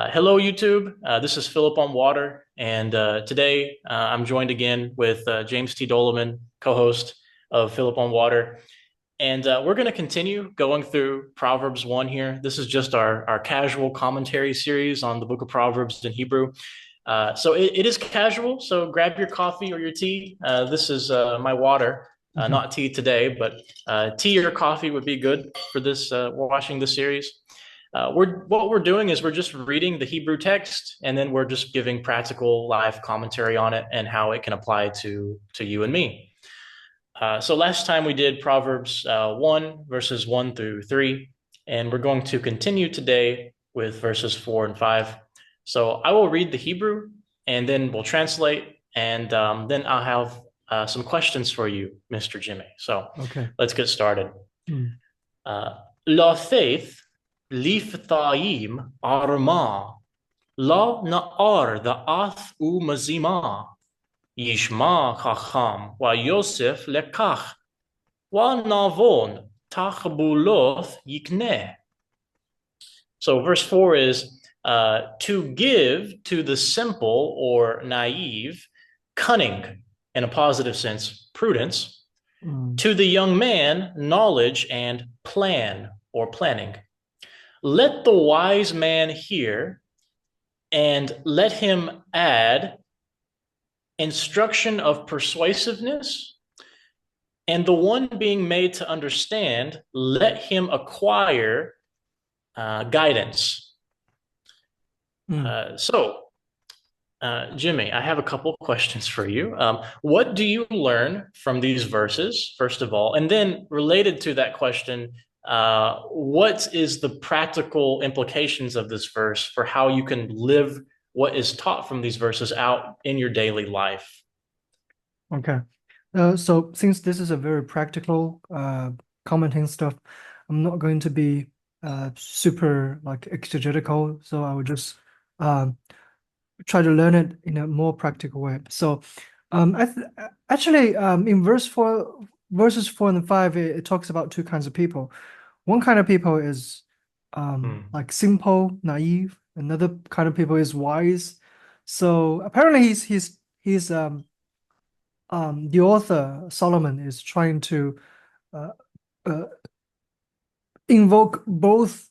Hello, YouTube. This is PhillipOnWater, and today I'm joined again with James T. Doleman, co-host of PhillipOnWater, and we're going to continue going through Proverbs 1 here. This is just our casual commentary series on the book of Proverbs in Hebrew. So it is casual, so grab your coffee or your tea. This is my water, not tea today, but tea or coffee would be good for this watching this series. What we're doing is we're just reading the Hebrew text, and then we're just giving practical live commentary on it and how it can apply to you and me. So last time we did Proverbs 1, verses 1 through 3, and we're going to continue today with verses 4 and 5. So I will read the Hebrew, and then we'll translate, and then I'll have some questions for you, Mr. Jimmy. So let's get started. La faith Liftaim arma la na'ar da'ath u mazima yishma chacham wa Yosef lekach wa navon tachbuloth yikneh. So verse 4 is to give to the simple or naive cunning, in a positive sense, prudence, to the young man knowledge and plan or planning. Let the wise man hear, and let him add instruction of persuasiveness, and the one being made to understand, let him acquire guidance. Jimmy, I have a couple questions for you. What do you learn from these verses, first of all? And then related to that question, what is the practical implications of this verse for how you can live what is taught from these verses out in your daily life? Okay. So since this is a very practical commenting stuff, I'm not going to be super like exegetical, so I will just try to learn it in a more practical way. So actually in verses 4 and 5, it talks about two kinds of people. One kind of people is like simple, naive. Another kind of people is wise. So apparently he's the author Solomon is trying to uh, uh, invoke both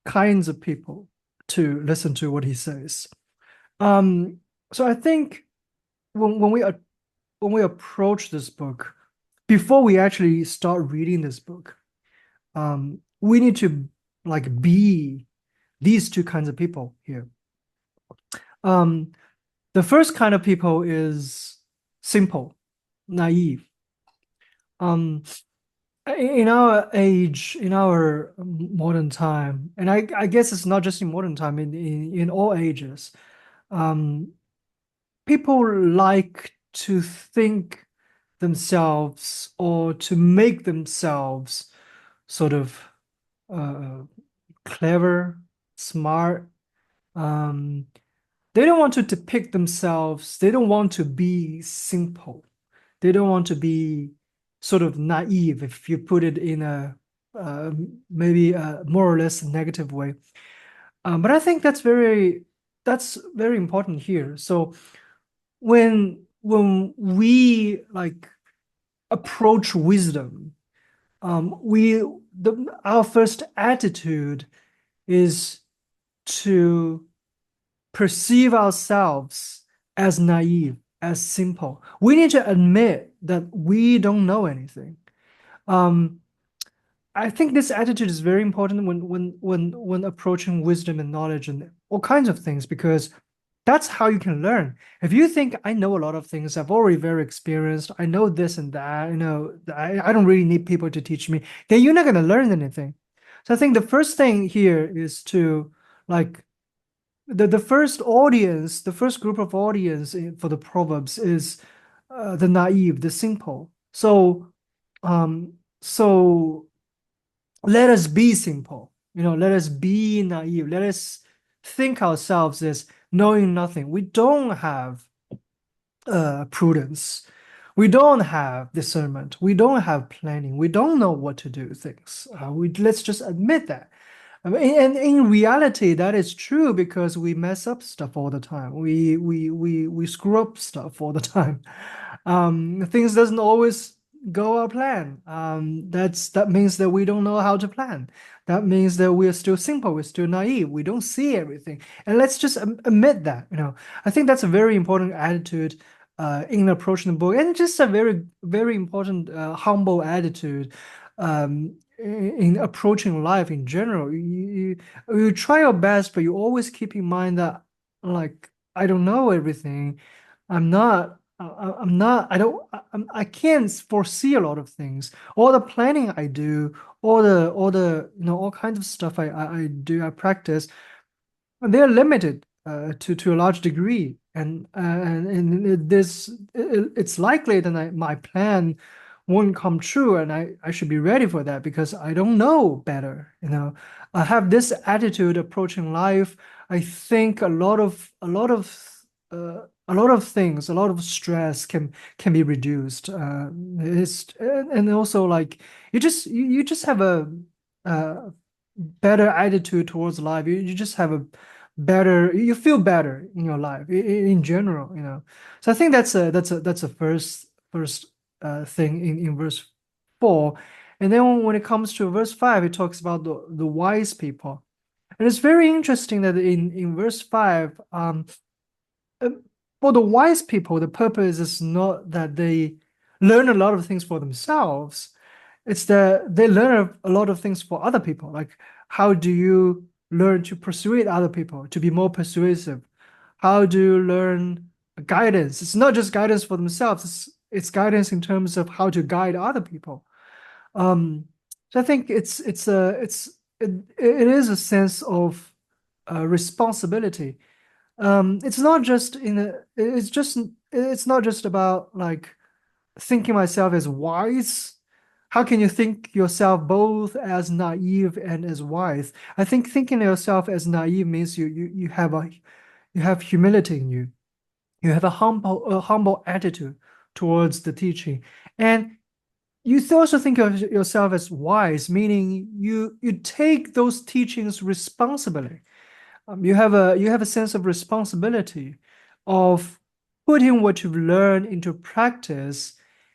kinds of people to listen to what he says. So I think when we approach this book, before we actually start reading this book, we need to like be these two kinds of people here. The first kind of people is simple, naive. In our age, in our modern time, and I guess it's not just in modern time, in all ages, people like to think themselves or to make themselves sort of clever, smart. They don't want to depict themselves. They don't want to be simple. They don't want to be sort of naive, if you put it in a maybe a more or less negative way. But I think that's very important here. So when we like approach wisdom, our first attitude is to perceive ourselves as naive, as simple. We need to admit that we don't know anything. I think this attitude is very important when approaching wisdom and knowledge and all kinds of things, because that's how you can learn. If you think I know a lot of things, I've already very experienced, I know this and that, I don't really need people to teach me, then you're not going to learn anything. So I think the first thing here is to like the first audience, the first group of audience for the Proverbs is the naive, the simple. So so let us be simple, let us be naive, let us think ourselves as knowing nothing. We don't have prudence, we don't have discernment, we don't have planning, we don't know what to do things. Let's just admit that. I mean, and in reality, that is true because we mess up stuff all the time. We screw up stuff all the time. Things doesn't always go our plan. That means that we don't know how to plan. That means that we're still simple, we're still naive, we don't see everything. And let's just admit that, you know. I think that's a very important attitude in approaching the book, and just a very, very important humble attitude in approaching life in general. You try your best, but you always keep in mind that, like, I don't know everything. I'm not, I can't foresee a lot of things. All the planning I do, all kinds of stuff I do, I practice, they're limited to a large degree, and it's likely that my plan won't come true, and I should be ready for that because I don't know better. You know, I have this attitude approaching life. I think a lot of things, a lot of stress can be reduced. It's and also like you just have a better attitude towards life. You just have a better, you feel better in your life in general, you know. So I think that's a first thing in verse 4. And then when it comes to verse 5, it talks about the wise people. And it's very interesting that in verse 5, uh, for the wise people, the purpose is not that they learn a lot of things for themselves. It's that they learn a lot of things for other people. Like, how do you learn to persuade other people to be more persuasive? How do you learn guidance? It's not just guidance for themselves, it's guidance in terms of how to guide other people. Um, so I think it is a sense of responsibility. It's not just it's not just about like thinking myself as wise. How can you think yourself both as naive and as wise? I think thinking yourself as naive means you have humility in you. You have a humble attitude towards the teaching, and you also think of yourself as wise, meaning you take those teachings responsibly. You have a sense of responsibility of putting what you've learned into practice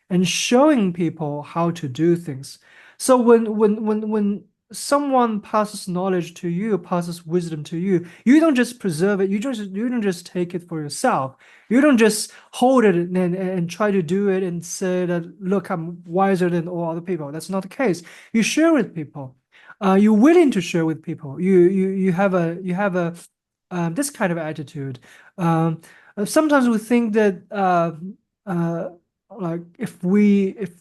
and showing people how to do things. So when someone passes knowledge to you, passes wisdom to you, you don't just preserve it, you don't just take it for yourself. You don't just hold it and try to do it and say that, look, I'm wiser than all other people. That's not the case. You share with people. You're willing to share with people. You have a this kind of attitude. Sometimes we think that uh, like if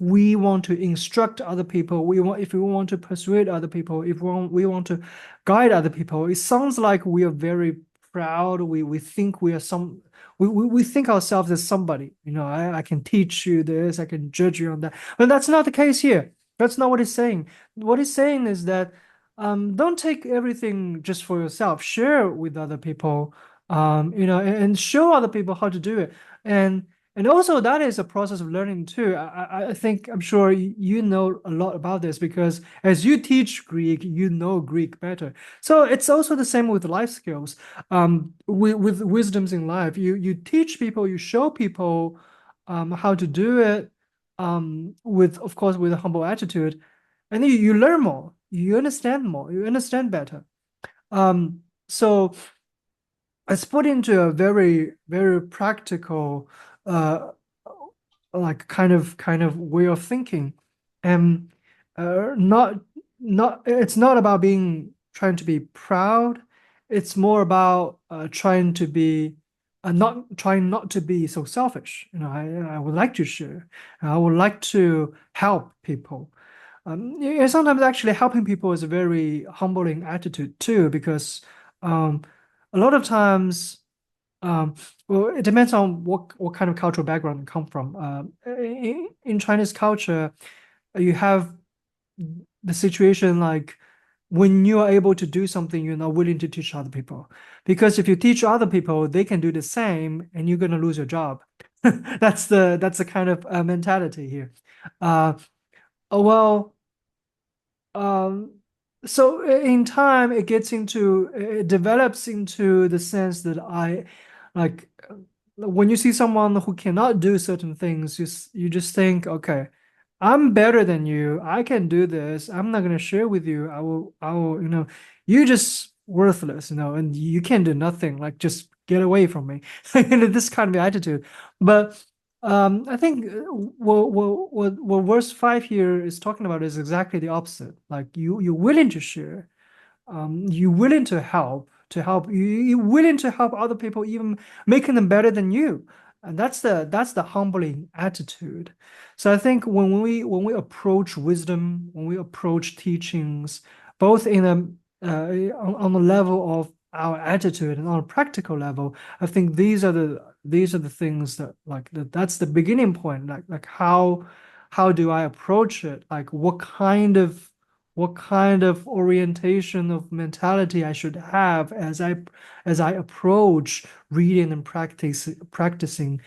we want to instruct other people, we want if we want to persuade other people, if we want to guide other people, it sounds like we are very proud. We think we are some. We think ourselves as somebody. You know, I can teach you this, I can judge you on that. But that's not the case here. That's not what he's saying. What he's saying is that don't take everything just for yourself. Share with other people, you know, and show other people how to do it. And also that is a process of learning too. I think I'm sure you know a lot about this because as you teach Greek, you know Greek better. So it's also the same with life skills. With wisdoms in life, you teach people, you show people how to do it, with of course with a humble attitude, and then you learn more, you understand better. So it's put into a very, very practical, uh, like kind of way of thinking, and not it's not about being trying to be proud. It's more about trying to be not trying not to be so selfish. You know, I would like to share. I would like to help people. Yeah, sometimes actually helping people is a very humbling attitude too, because um, a lot of times, um, well, it depends on what kind of cultural background you come from. In Chinese culture, you have the situation like when you are able to do something, you're not willing to teach other people, because if you teach other people, they can do the same, and you're gonna lose your job. That's the kind of mentality here. Uh, well. Um, So in time, it develops into the sense that like, when you see someone who cannot do certain things, you just think, okay, I'm better than you. I can do this. I'm not gonna share with you. I will, you're just worthless, and you can do nothing. Like, just get away from me. This kind of attitude. But I think what verse 5 here is talking about is exactly the opposite. Like, you're willing to share, you're willing you're willing to help other people, even making them better than you. And that's the humbling attitude. So I think when we approach wisdom, when we approach teachings, both on the level of our attitude and on a practical level, I think these are the things that's the beginning point. Like how do I approach it? Like, what kind of orientation of mentality I should have as I approach reading and practicing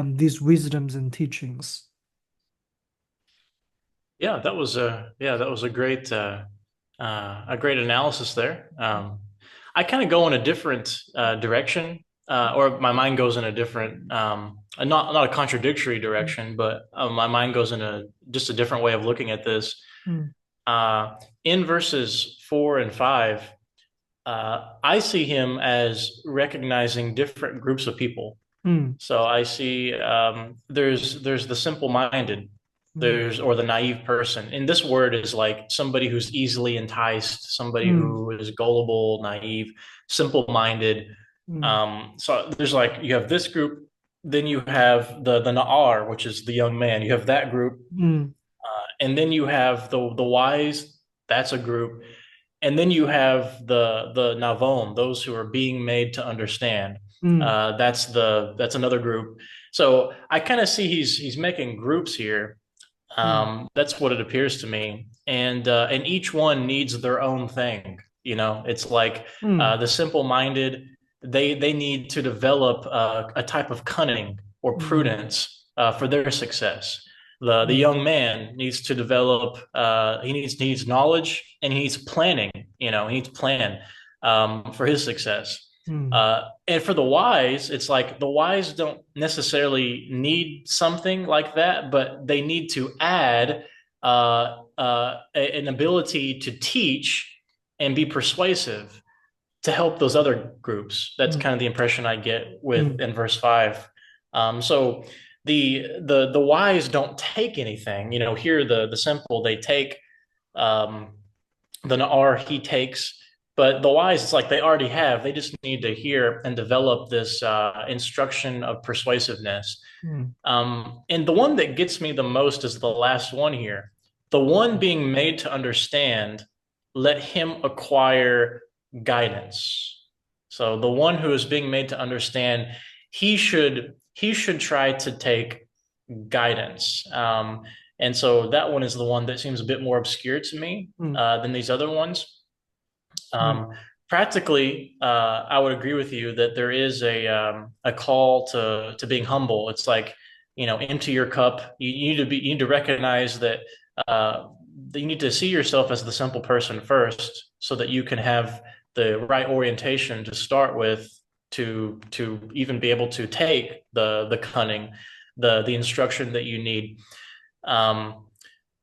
these wisdoms and teachings. Yeah, that was a great analysis there. I kind of go in a different direction, or my mind goes in a different, not a contradictory direction, but my mind goes in a just a different way of looking at this. Mm, In verses 4 and 5, I see him as recognizing different groups of people. mm, So I see there's the simple-minded, mm, there's or the naive person. And this word is like somebody who's easily enticed, somebody mm, who is gullible, naive, simple-minded. mm, So there's like you have this group, then you have the Na'ar, which is the young man. You have that group, mm, and then you have the wise. That's a group, and then you have the Navon, those who are being made to understand. mm, That's another group. So I kind of see he's making groups here. mm, That's what it appears to me, and each one needs their own thing. It's like mm, the simple-minded. They need to develop a type of cunning or mm, prudence for their success. The mm, young man needs to develop. He needs knowledge and he needs planning. He needs plan for his success. mm, And for the wise, it's like the wise don't necessarily need something like that, but they need to add an ability to teach and be persuasive to help those other groups. That's mm, kind of the impression I get with mm, in verse 5. So the wise don't take anything. Here the simple they take um, the Na'ar he takes. But the wise, it's like they already have. They just need to hear and develop this instruction of persuasiveness. mm, And the one that gets me the most is the last one here. The one being made to understand, let him acquire guidance. So the one who is being made to understand, he should try to take guidance. And so that one is the one that seems a bit more obscure to me mm, than these other ones. mm, Um, Practically, I would agree with you that there is a call to being humble. It's like, empty your cup. You need to recognize that uh, you need to see yourself as the simple person first, so that you can have the right orientation to start with, to even be able to take the cunning, the instruction that you need. Um,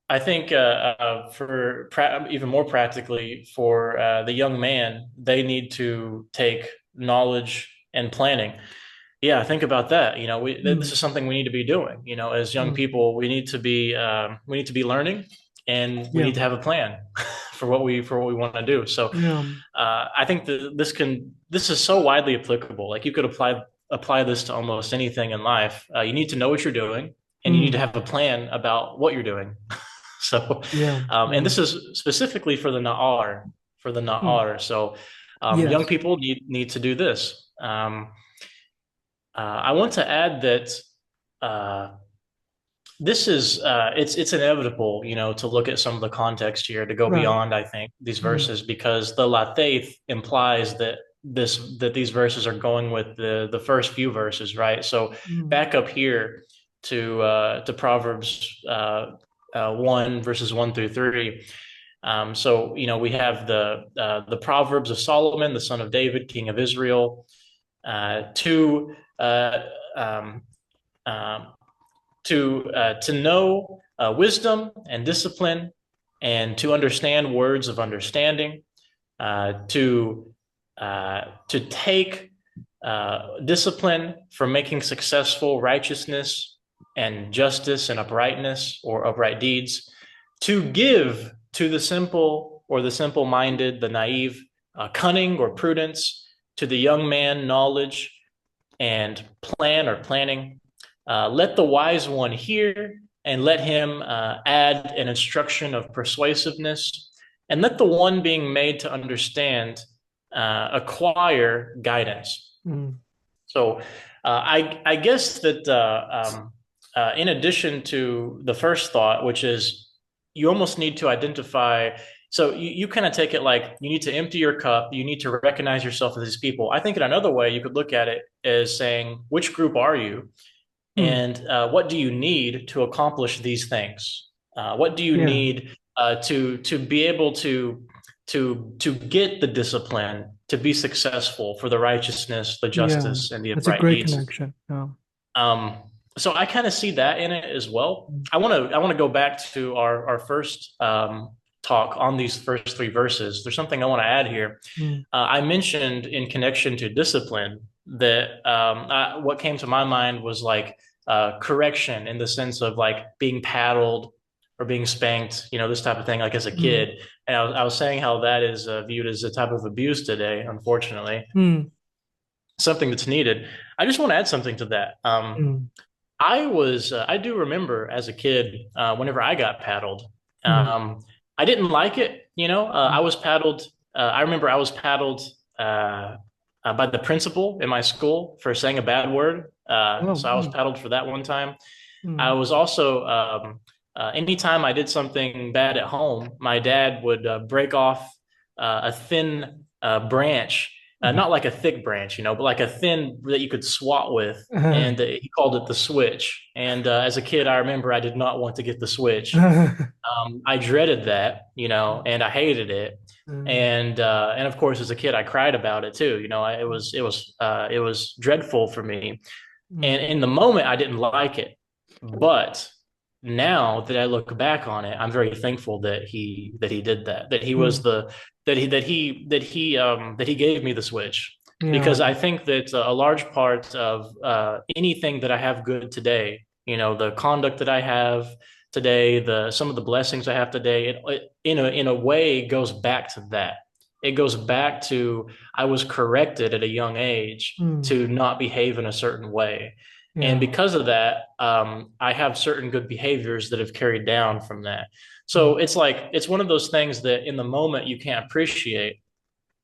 I think for even more practically for the young man, they need to take knowledge and planning. Yeah, think about that. This mm, is something we need to be doing. As young mm. people, we need to be learning, and we Yeah, need to have a plan for what we want to do. So yeah, I think that this is so widely applicable. Like you could apply this to almost anything in life. You need to know what you're doing, and you need to mm, have a plan about what you're doing. So, yeah, and yeah, this is specifically for the mm, Na'ar. So, young yes, people need to do this. I want to add that uh, this is it's inevitable, to look at some of the context here to go right, beyond, I think, these mm, verses because the Lathaith implies that these verses are going with the first few verses, right? So mm, back up here to Proverbs 1 verses 1 through 3. So we have the Proverbs of Solomon, the son of David, king of Israel, to um, um, to know wisdom and discipline, and to understand words of understanding, to take discipline for making successful righteousness and justice and uprightness or upright deeds, to give to the simple or the simple-minded, the naive, cunning or prudence, to the young man knowledge and plan or planning. Let the wise one hear, and let him add an instruction of persuasiveness, and let the one being made to understand acquire guidance. Mm. So I guess that in addition to the first thought, which is you almost need to identify. So you kind of take it like you need to empty your cup. You need to recognize yourself as these people. I think in another way you could look at it as saying, which group are you? Mm. And what do you need to accomplish these things? What do you Yeah. need to be able to get the discipline to be successful for the righteousness, the Yeah. justice, and the That's a upright great deeds? connection. Yeah. Um, so I kind of see that in it as well. Mm. I want to go back to our first talk on these first three verses. There's something I want to add here. Mm. I mentioned in connection to discipline that what came to my mind was like correction, in the sense of like being paddled or being spanked, this type of thing, like as a Mm. kid. And I was saying how that is viewed as a type of abuse today, unfortunately, Mm. something that's needed. I just want to add something to that. Mm. I do remember as a kid, whenever I got paddled, Mm. um, I didn't like it. I Mm. was paddled. I remember I was paddled by the principal in my school for saying a bad word. Oh. So I was Mm. paddled for that one time. I Mm. was also, anytime I did something bad at home, my dad would break off a thin branch, not like a thick branch, but like a thin that you could swat with. And he called it the switch. And as a kid, I remember I did not want to get the switch. I dreaded that, and I hated it. Mm. And of course, as a kid, I cried about it too. It was dreadful for me. And Mm. in the moment, I didn't like it, but now that I look back on it, I'm very thankful that he did that. That he was Mm. the that he gave me the switch, Yeah. because I think that a large part of anything that I have good today, the conduct that I have today, the some of the blessings I have today, in a way goes back to that. It goes back to I was corrected at a young age Mm. to not behave in a certain way. And Yeah. because of that, I have certain good behaviors that have carried down from that. Mm. So it's one of those things that in the moment you can't appreciate,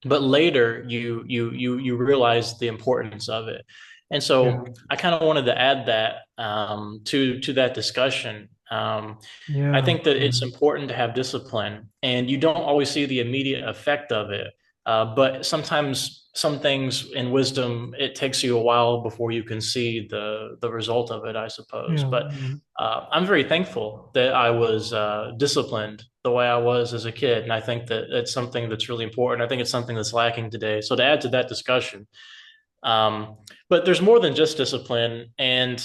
but later you realize the importance of it. And Yeah. so I kind of wanted to add that to that discussion. I Yeah. think that Yeah. it's important to have discipline, and you don't always see the immediate effect of it. But sometimes some things in wisdom, it takes you a while before you can see the result of it, I suppose. Yeah. But I'm very thankful that I was disciplined the way I was as a kid, and I think that it's something that's really important. I think it's something that's lacking today. So to add to that discussion, um, but there's more than just discipline, and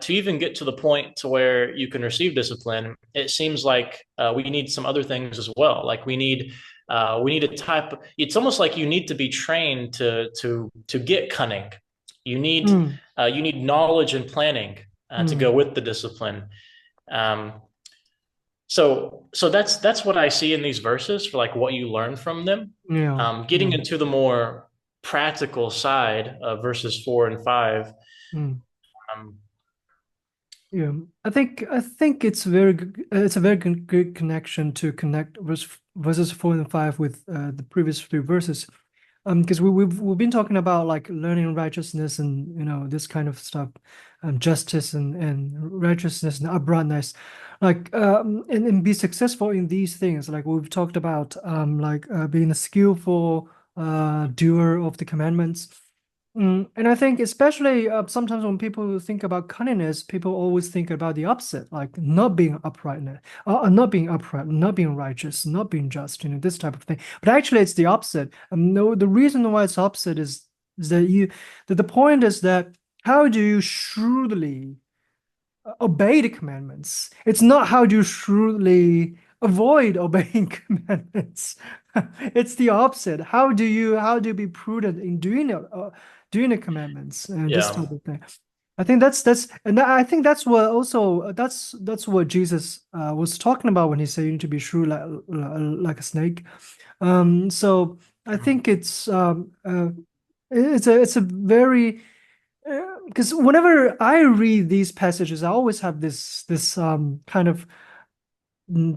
to even get to the point to where you can receive discipline, it seems like we need some other things as well. Like we need a type. It's almost like you need to be trained to get cunning. You need Mm. you need knowledge and planning to go Mm. with the discipline. Um, so that's what I see in these verses for like what you learn from them. Yeah. Getting Yeah. into the more practical side of verses 4 and 5. Mm. Um, Yeah, I think it's very good, it's a very good connection to connect verses 4 and 5 with the previous three verses. Because we've been talking about like learning righteousness and this kind of stuff, justice and righteousness and uprightness, like and be successful in these things. Like we've talked about, like being a skillful doer of the commandments, And I think especially sometimes when people think about cunningness, people always think about the opposite, like not being uprightness, not being upright, not being righteous, not being just, this type of thing. But actually, it's the opposite. No, the reason why it's opposite is that the point is that how do you shrewdly obey the commandments? It's not how do you shrewdly avoid obeying commandments. It's the opposite. How do you be prudent in doing the commandments and this Yeah. type of thing? I think I think that's what also that's what Jesus was talking about when he said you need to be shrewd like a snake. So I think it's a very because whenever I read these passages, I always have this kind of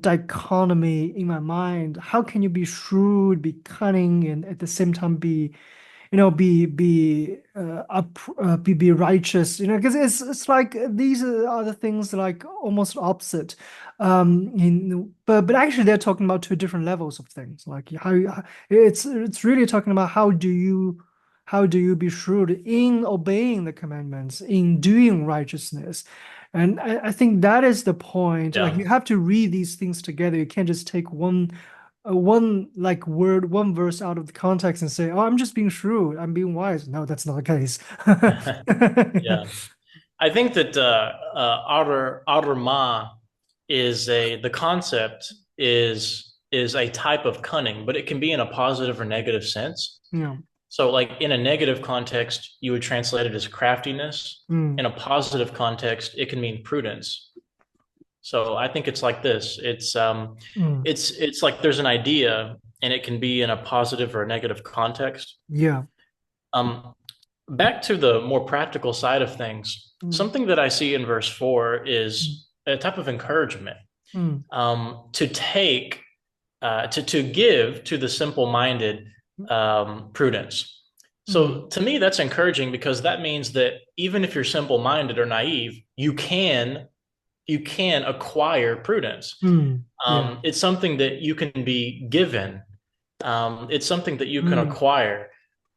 dichotomy in my mind. How can you be shrewd, be cunning, and at the same time be righteous? Because it's like these are the things like almost opposite. But actually they're talking about two different levels of things. Like it's really talking about how do you be shrewd in obeying the commandments, in doing righteousness. And I think that is the point. Like Yeah. you have to read these things together. You can't just take one like word, one verse out of the context and say, "Oh, I'm just being shrewd. I'm being wise." No, that's not the case. Yeah. I think that outer ma is the concept is a type of cunning, but it can be in a positive or negative sense. Yeah. So, like in a negative context, you would translate it as craftiness. In Mm, a positive context, it can mean prudence. So I think it's like this. mm, It's like there's an idea, and it can be in a positive or a negative context. yeah. Um, Back to the more practical side of things, Mm, something that I see in verse 4 mm, is a type of encouragement mm, to take to give to the simple-minded prudence. mm, So to me, that's encouraging because that means that even if you're simple-minded or naive, you can acquire prudence. yeah. It's something that you can be given. It's something that you can Mm, acquire.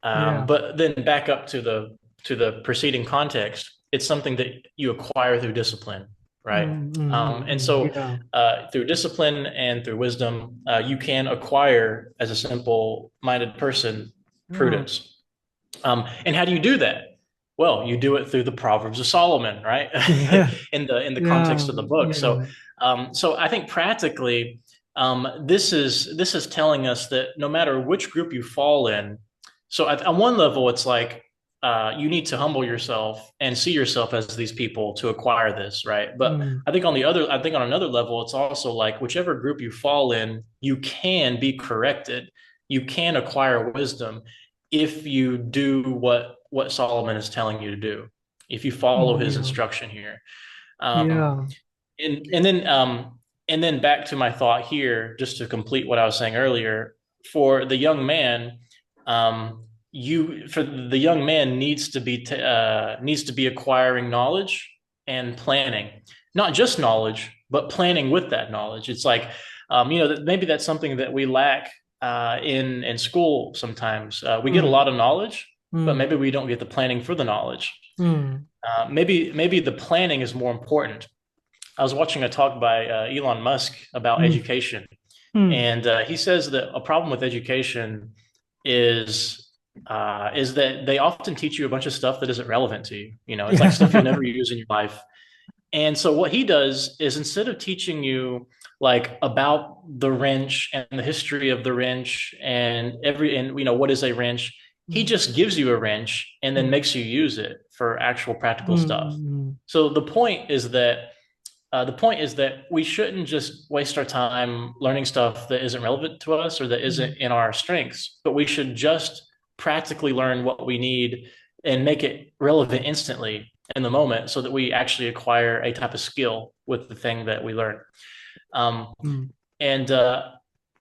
yeah. But then back up to the preceding context, it's something that you acquire through discipline, right? And so Yeah. through discipline and through wisdom, you can acquire as a simple-minded person Yeah. prudence. And how do you do that? Well, you do it through the Proverbs of Solomon, right? Yeah. In the context Yeah. of the book. Yeah. So I think practically, this is telling us that no matter which group you fall in, so on one level, it's like you need to humble yourself and see yourself as these people to acquire this, right? But Mm, I think on another level, it's also like whichever group you fall in, you can be corrected, you can acquire wisdom if you do what Solomon is telling you to do, if you follow his yeah. instruction here. Um, Yeah. and then back to my thought here, just to complete what I was saying earlier, for the young man, you for the young man needs to be acquiring knowledge and planning, not just knowledge, but planning with that knowledge. It's like that maybe that's something that we lack in school sometimes. We get a Mm, lot of knowledge, but mm, maybe we don't get the planning for the knowledge. mm, Maybe the planning is more important. I was watching a talk by Elon Musk about mm, education, mm. and he says that a problem with education is is that they often teach you a bunch of stuff that isn't relevant to you. It's like stuff you'll Yeah. never use in your life. And so what he does is instead of teaching you like about the wrench and the history of the wrench and what is a wrench, he Mm, just gives you a wrench and then mm, makes you use it for actual practical stuff. mm, So the point is that we shouldn't just waste our time learning stuff that isn't relevant to us or that isn't mm, in our strengths, but we should just practically learn what we need and make it relevant instantly in the moment so that we actually acquire a type of skill with the thing that we learn. Um, mm, and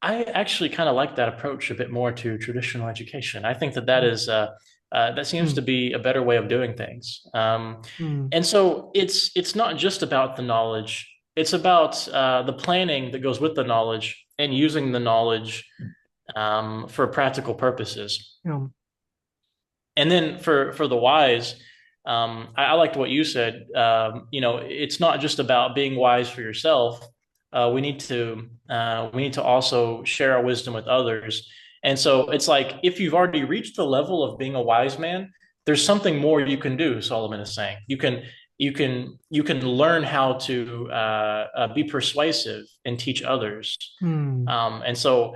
I actually kind of like that approach a bit more to traditional education. I think that that seems to mm, be a better way of doing things. mm, And so it's not just about the knowledge; it's about the planning that goes with the knowledge and using the knowledge for practical purposes. yeah. And then for the wise, I liked what you said. It's not just about being wise for yourself. We need to also share our wisdom with others. And so it's like if you've already reached the level of being a wise man, there's something more you can do. Solomon is saying you can learn how to be persuasive and teach others. Hmm. And so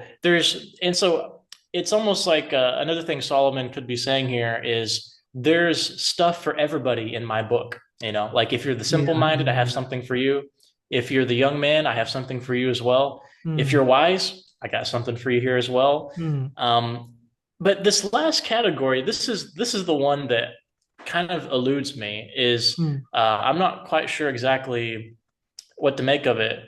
it's almost like another thing Solomon could be saying here is there's stuff for everybody in my book. Like if you're the Yeah, simple minded, I have yeah. something for you. If you're the young man, I have something for you as well. If Hmm. you're wise, I got something for you here as well. Hmm. Um, but this last category, this is the one that kind of eludes me. Is Hmm. I'm not quite sure exactly what to make of it.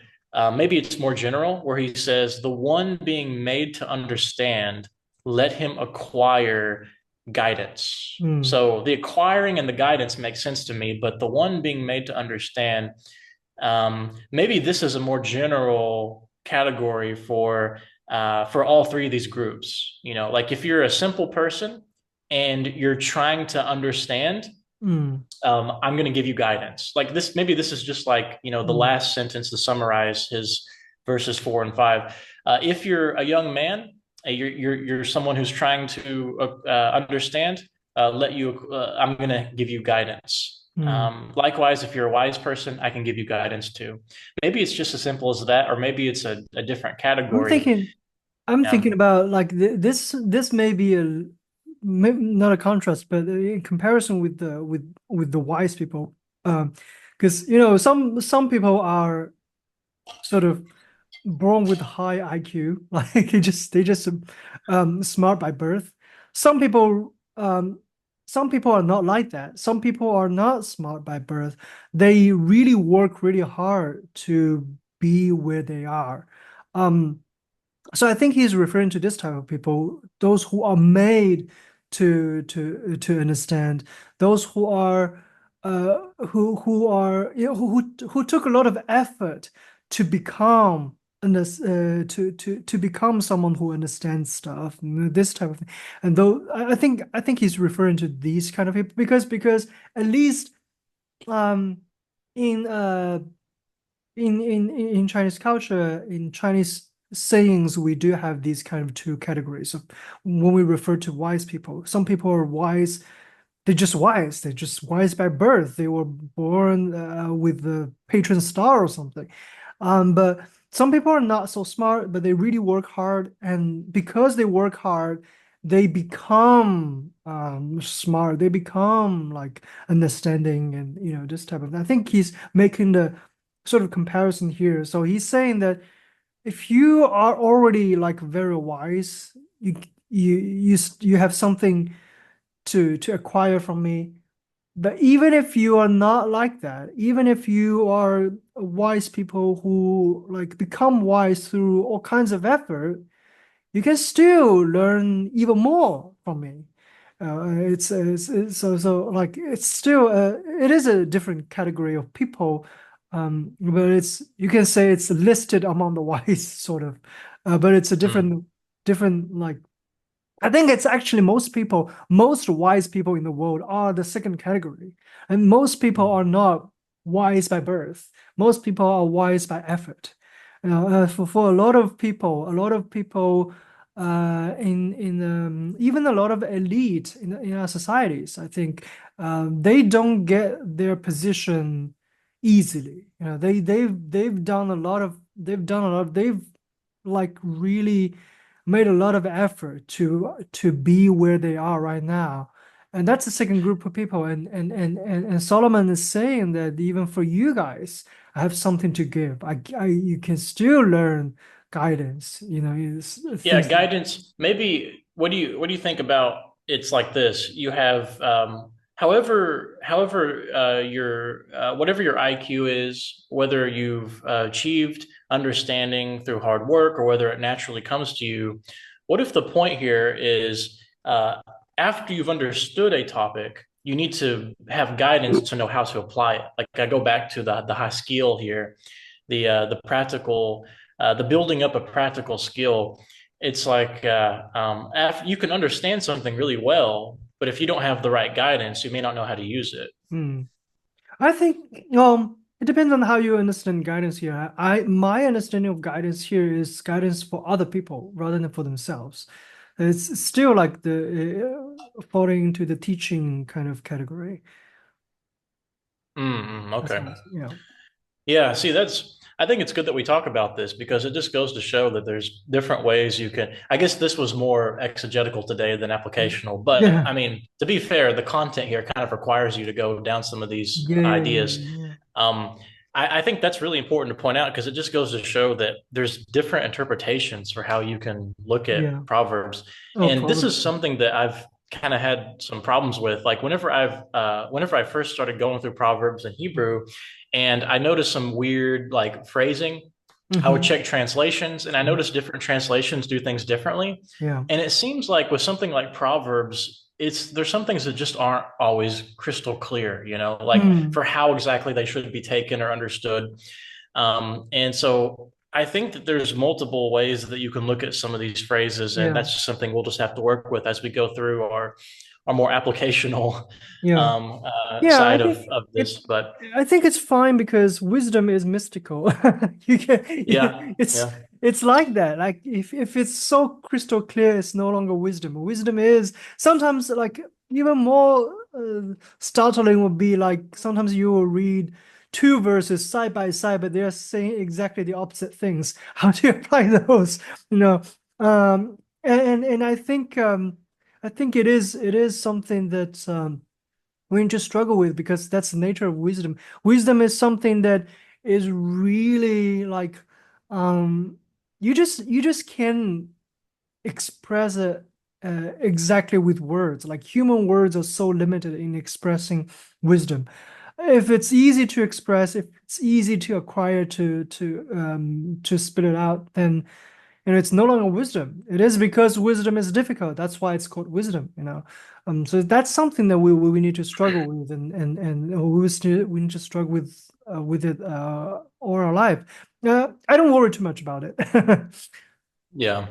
Maybe it's more general, where he says, the one being made to understand, let him acquire guidance. Hmm. So the acquiring and the guidance makes sense to me, but the one being made to understand, maybe this is a more general category for all three of these groups. Like if you're a simple person and you're trying to understand, Hmm. I'm going to give you guidance. Like this, maybe this is just like, the Hmm. last sentence to summarize his verses 4 and 5. If you're a young man, you're someone who's trying to understand, I'm going to give you guidance. Hmm. Likewise, if you're a wise person, I can give you guidance too. Maybe it's just as simple as that, or maybe it's a different I'm category. thinking. I'm Yeah. thinking about like this may be not a contrast, but in comparison with the wise people, because some people are sort of born with high IQ, like they just smart by birth. Some people some people are not like that. Some people are not smart by birth. They really work really hard to be where they are. Um, so I think he's referring to this type of people, those who are made to understand, those who are who took a lot of effort to become to become someone who understands stuff, this type of thing. And though I think he's referring to these kind of people because at least um in in Chinese culture, in Chinese sayings, we do have these kind of two categories of when we refer to wise people. Some people are wise, they're just wise. They're just wise by birth. They were born with the patron star or something. But some people are not so smart, but they really work hard, and because they work hard, they become smart. They become like understanding, and this type of. I think he's making the sort of comparison here. So he's saying that if you are already like very wise, you have something to acquire from me. But even if you are not like that, even if you are wise people who like become wise through all kinds of effort, you can still learn even more from me. So like it's still it is a different category of people, but it's you can say it's listed among the wise sort of, but it's a Hmm. different like I think it's actually most wise people in the world are the second category. And most people are not wise by birth. Most people are wise by effort. For a lot of people in even a lot of elite in our societies, I think they don't get their position easily. They've done a lot of they've like really made a lot of effort to be where they are right now. And that's the second group of people. And Solomon is saying that even for you guys, I have something to give. You can still learn guidance, Yeah, things like guidance. Maybe what do you think about it's like this? You have however your whatever your IQ is, whether you've achieved understanding through hard work or whether it naturally comes to you. What if the point here is after you've understood a topic, you need to have guidance to know how to apply it. Like I go back to the high skill here, the practical, the building up a practical skill. It's like after you can understand something really well, but if you don't have the right guidance, you may not know how to use it. Hmm. I think it depends on how you understand guidance here. My understanding of guidance here is guidance for other people rather than for themselves. It's still like the falling into the teaching kind of category. That's Okay. how yeah. Yeah, see, I think it's good that we talk about this because it just goes to show that there's different ways you can. I guess this was more exegetical today than applicational, but Yeah. I mean, to be fair, the content here kind of requires you to go down some of these Yeah, yeah, ideas. yeah, Um, I think that's really important to point out because it just goes to show that there's different interpretations for how you can look yeah. at Yeah. Proverbs. Oh, And this Proverbs. is something that I've kind of had some problems with. Like whenever I first started going through Proverbs in Hebrew, and I noticed some weird like phrasing. I would Mm-hmm. check translations, and I noticed different translations do things differently. Yeah. And it seems like with something like Proverbs, there's some things that just aren't always crystal clear, like Mm. for how exactly they should be taken or understood. And so I think that there's multiple ways that you can look at some of these phrases, and Yeah. that's just something we'll just have to work with as we go through our more applicational Yeah. Yeah, I side think of it this. But I think it's fine because wisdom is mystical. You can yeah, it's yeah, it's like that. Like if it's so crystal clear, it's no longer wisdom. Wisdom is sometimes like even more startling would be like sometimes you will read two verses side by side, but they're saying exactly the opposite things. How do you apply those? You know, and I think it is something that we need to struggle with because that's the nature of wisdom. Wisdom is something that is really like um you just can express it exactly with words. Like human words are so limited in expressing wisdom. If it's easy to express, if it's easy to acquire to spit it out, then it's no longer wisdom. It is because wisdom is difficult. That's why it's called wisdom, So that's something that we need to struggle with, and we need to struggle with it all our life. I don't worry too much about it. yeah.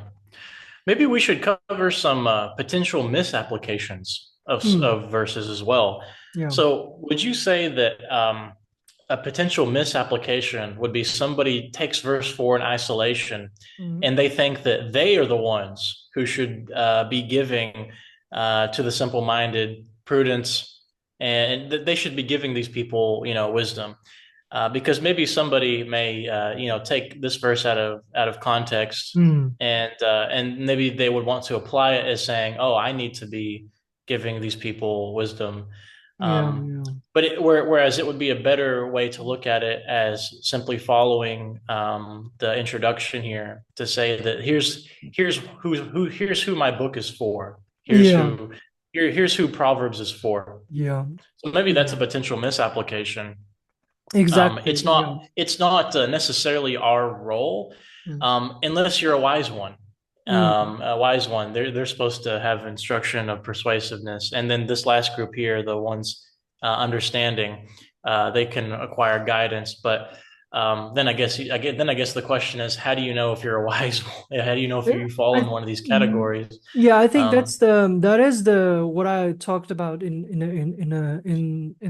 Maybe we should cover some potential misapplications Hmm. of verses as well. Yeah. So, would you say that a potential misapplication would be somebody takes verse 4 in isolation Mm. and they think that they are the ones who should be giving to the simple-minded prudence and that they should be giving these people, wisdom? Because maybe somebody may take this verse out of context, Mm. and maybe they would want to apply it as saying, "Oh, I need to be giving these people wisdom." Yeah. Um, Yeah. but whereas it would be a better way to look at it as simply following the introduction here to say that here's who my book is for. Yeah. Here's who Proverbs is for. Yeah. So maybe that's a Yeah. potential misapplication. Exactly. It's Yeah. not necessarily our role, Mm. unless you're a wise one. Mm. A wise one, they're supposed to have instruction of persuasiveness, and then this last group here, the ones understanding, they can acquire guidance. But then I guess the question is, how do you know if you're a wise one? How do you know if Yeah, you fall in I one of these mm, categories? yeah, I think Um, that is the what I talked about in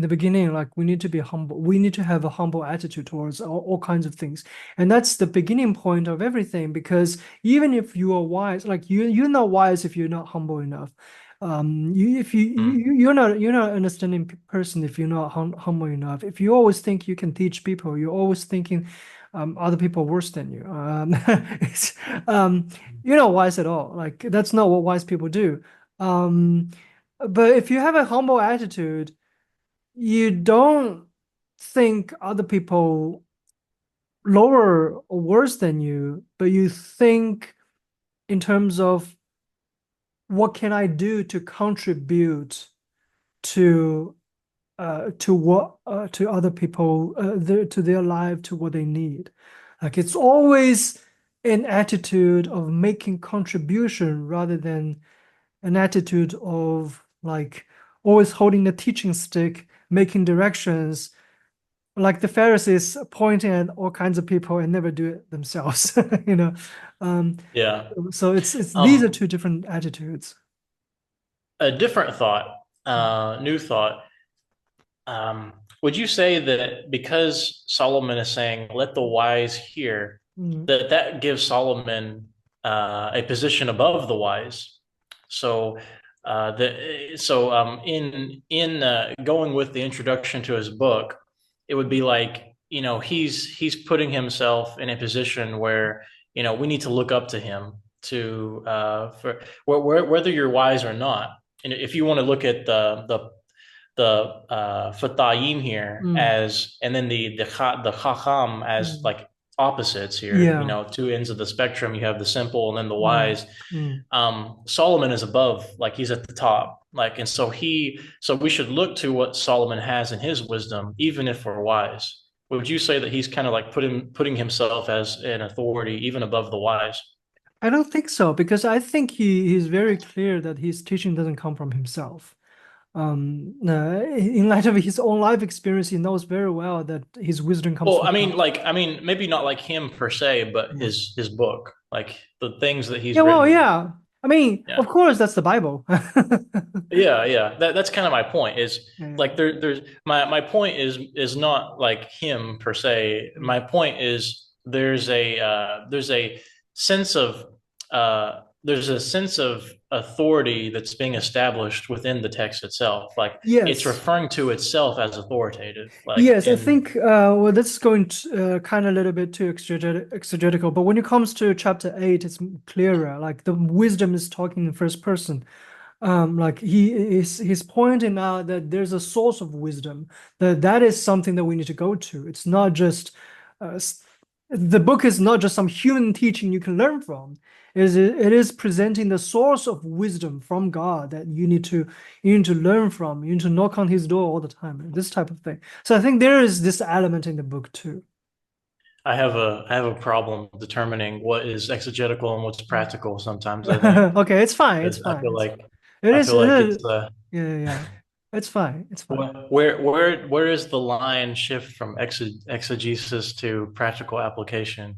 the beginning. Like we need to be humble. We need to have a humble attitude towards all kinds of things, and that's the beginning point of everything. Because even if you are wise, like you're not wise if you're not humble enough. You if mm, you're not understanding person if you're not humble enough. If you always think you can teach people, you're always thinking other people are worse than you. It's you're not wise at all. Like that's not what wise people do. Um, but if you have a humble attitude, you don't think other people lower or worse than you, but you think in terms of what can I do to contribute to to other people to their life to what they need. Like it's always an attitude of making contribution rather than an attitude of like always holding the teaching stick, making directions, like the Pharisees pointing at all kinds of people and never do it themselves, you know. Um, yeah. so it's these are Um, two different attitudes. a different thought, new thought. Would you say that because Solomon is saying, "Let the wise hear," Mm, that that gives Solomon a position above the wise? So, in going with the introduction to his book, it would be like, he's putting himself in a position where, we need to look up to him to for whether you're wise or not. And if you want to look at the fatayim here mm, as, and then the chacham as mm. like opposites here, Yeah, two ends of the spectrum. You have the simple and then the yeah. wise. Mm. Solomon is above, like he's at the top, like, and so we should look to what Solomon has in his wisdom, even if we're wise. Would you say that he's kind of like putting himself as an authority even above the wise? I don't think so because I think he's very clear that his teaching doesn't come from himself. In light of his own life experience, he knows very well that his wisdom comes Well, from God. I mean, maybe not like him per se, but Yeah. his book, like the things that he's Yeah, well, written. yeah. I mean, Yeah. of course, that's the Bible. Yeah, yeah. That's kind of my point. Is Yeah, yeah. like there's my point is not like him per se. Mm. My point is there's a sense of there's a sense of authority that's being established within the text itself. Like it's Yes. referring to itself as authoritative. Like Yes, I in think well, that's going to, kind of a little bit too exegetical. But when it comes to chapter 8, it's clearer. Like the wisdom is talking in first person. Like he's pointing out that there's a source of wisdom, that is something that we need to go to. It's not just uh, the book is not just some human teaching you can learn from. It is presenting the source of wisdom from God that you need to learn from. You need to knock on his door all the time, this type of thing. So I think there is this element in the book too. I have a problem determining what is exegetical and what's Mm. practical sometimes, I think. Okay, it's fine. It's Because I fine. feel like It I is. feel It like is. it's Yeah, yeah, yeah. It's fine. It's fine. where is the line shift from exegesis to practical application?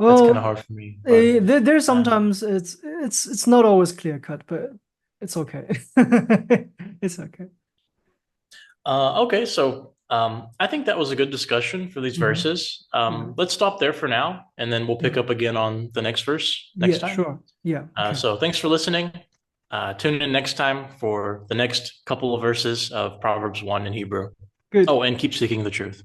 That's kind of Well, hard for me, but there's uh, sometimes it's not always clear cut, but it's okay. It's okay. okay. So I think that was a good discussion for these Mhm. verses. Yeah. Let's stop there for now, and then we'll pick Yeah. up again on the next verse next Yeah, time. sure. Yeah. Okay. So thanks for listening. Tune in next time for the next couple of verses of Proverbs 1 in Hebrew. Good. Oh, and keep seeking the truth.